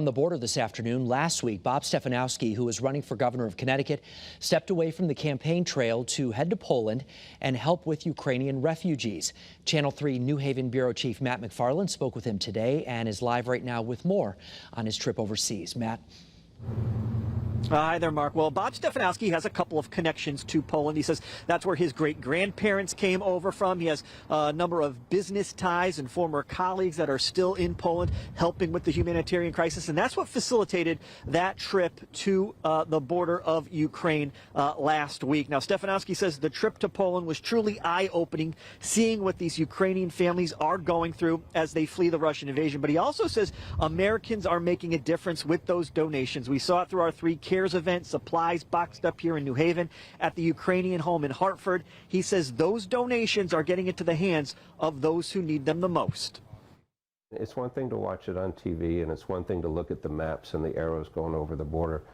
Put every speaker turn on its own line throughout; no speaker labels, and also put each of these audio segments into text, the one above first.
On the border this afternoon, last week, Bob Stefanowski, who was running for governor of Connecticut, stepped away from the campaign trail to head to Poland and help with Ukrainian refugees. Channel 3 New Haven Bureau Chief Matt McFarland spoke with him today and is live right now with more on his trip overseas. Matt.
Hi there, Mark. Well, Bob Stefanowski has a couple of connections to Poland. He says that's where his great-grandparents came over from. He has a number of business ties and former colleagues that are still in Poland helping with the humanitarian crisis, and that's what facilitated that trip to the border of Ukraine last week. Now, Stefanowski says the trip to Poland was truly eye-opening, seeing what these Ukrainian families are going through as they flee the Russian invasion. But he also says Americans are making a difference with those donations. We saw it through our 3 Cares event, supplies boxed up here in New Haven, at the Ukrainian home in Hartford. He says those donations are getting into the hands of those who need them the most.
It's one thing to watch it on TV, and it's one thing to look at the maps and the arrows going over the border.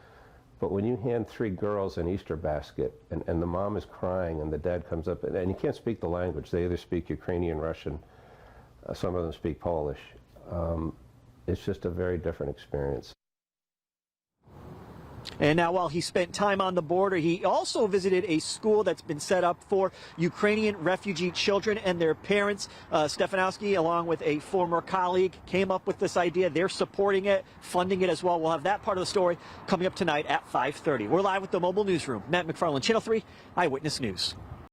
But when you hand 3 girls an Easter basket, and the mom is crying, and the dad comes up, and you can't speak the language. They either speak Ukrainian, Russian, some of them speak Polish. It's just a very different experience.
And now, while he spent time on the border, he also visited a school that's been set up for Ukrainian refugee children and their parents. Stefanowski, along with a former colleague, came up with this idea. They're supporting it, funding it as well. We'll have that part of the story coming up tonight at 5:30. We're live with the mobile newsroom. Matt McFarland, Channel 3 Eyewitness News.